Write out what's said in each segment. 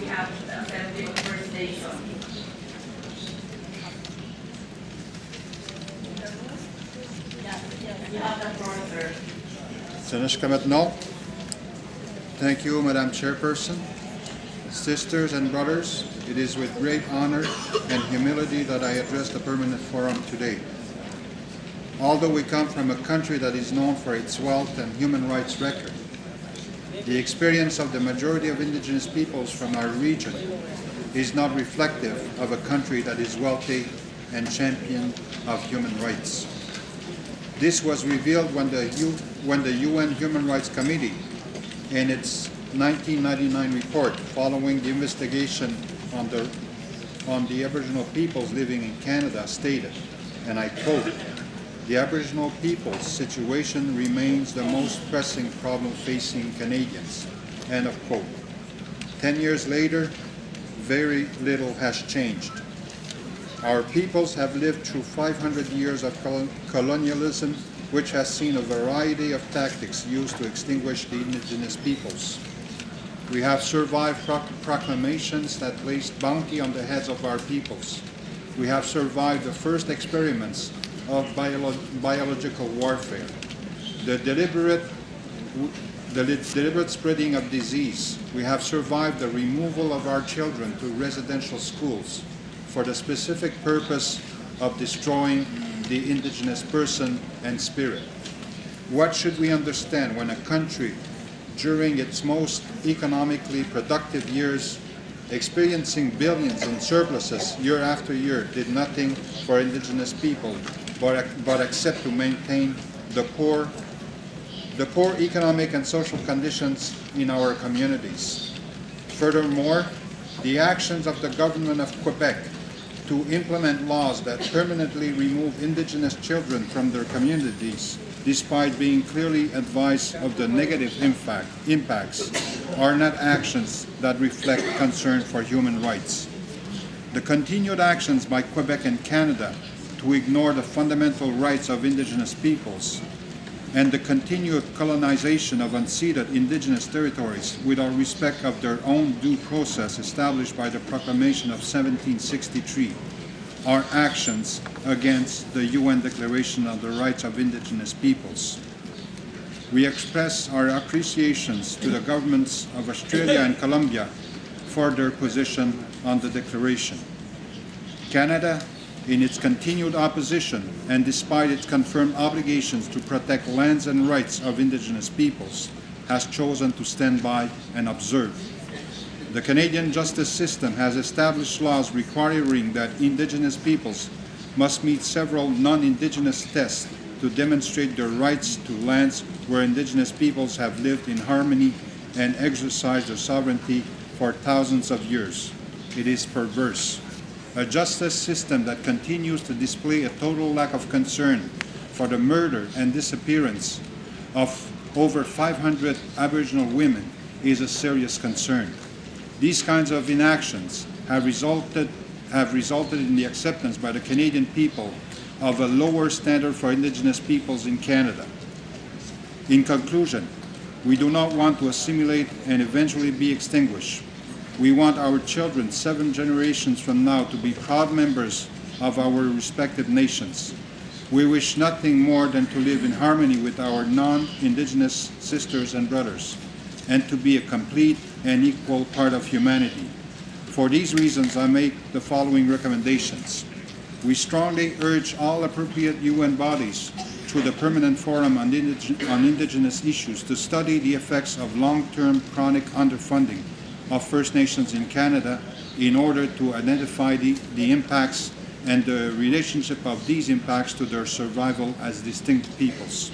behalf of the Assembly of First Nations. You have the floor, sir. Tanishka maintenant. Thank you, Madam Chairperson. Sisters and brothers, it is with great honor and humility that I address the Permanent Forum today. Although we come from a country that is known for its wealth and human rights record, the experience of the majority of indigenous peoples from our region is not reflective of a country that is wealthy and champion of human rights. This was revealed when the UN Human Rights Committee, in its 1999 report following the investigation on the Aboriginal peoples living in Canada, stated, and I quote, "The Aboriginal people's situation remains the most pressing problem facing Canadians," end of quote. 10 years later, very little has changed. Our peoples have lived through 500 years of colonialism, which has seen a variety of tactics used to extinguish the indigenous peoples. We have survived proclamations that placed bounty on the heads of our peoples. We have survived the first experiments of biological warfare, the deliberate spreading of disease. We have survived the removal of our children to residential schools for the specific purpose of destroying the indigenous person and spirit. What should we understand when a country, during its most economically productive years, experiencing billions in surpluses year after year, did nothing for indigenous people but except to maintain the poor economic and social conditions in our communities? Furthermore, the actions of the government of Quebec to implement laws that permanently remove indigenous children from their communities, despite being clearly advised of the negative impacts, are not actions that reflect concern for human rights. The continued actions by Quebec and Canada to ignore the fundamental rights of indigenous peoples and the continued colonization of unceded indigenous territories without respect of their own due process established by the Proclamation of 1763 are actions against the UN Declaration on the Rights of Indigenous Peoples. We express our appreciations to the governments of Australia and Colombia for their position on the declaration. Canada, in its continued opposition and despite its confirmed obligations to protect lands and rights of indigenous peoples, has chosen to stand by and observe. The Canadian justice system has established laws requiring that indigenous peoples must meet several non-indigenous tests to demonstrate their rights to lands where indigenous peoples have lived in harmony and exercised their sovereignty for thousands of years. It is perverse. A justice system that continues to display a total lack of concern for the murder and disappearance of over 500 Aboriginal women is a serious concern. These kinds of inactions have resulted in the acceptance by the Canadian people of a lower standard for indigenous peoples in Canada. In conclusion, we do not want to assimilate and eventually be extinguished. We want our children 7 generations from now to be proud members of our respective nations. We wish nothing more than to live in harmony with our non-indigenous sisters and brothers, and to be a complete and equal part of humanity. For these reasons, I make the following recommendations. We strongly urge all appropriate UN bodies through the Permanent Forum on Indigenous Issues to study the effects of long-term chronic underfunding of First Nations in Canada in order to identify the impacts and the relationship of these impacts to their survival as distinct peoples.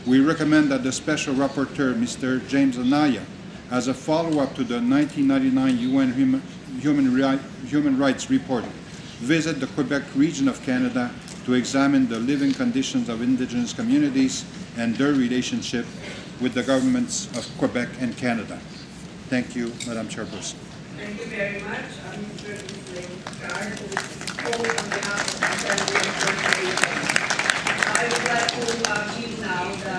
We recommend that the Special Rapporteur, Mr. James Anaya, as a follow-up to the 1999 UN Human Rights Report, visit the Quebec region of Canada to examine the living conditions of Indigenous communities and their relationship with the governments of Quebec and Canada. Thank you, Madam Chairperson. Thank you very much, Mr. Ghislain Picard, who is calling on behalf of the Assembly of First Nations. I would like to give now the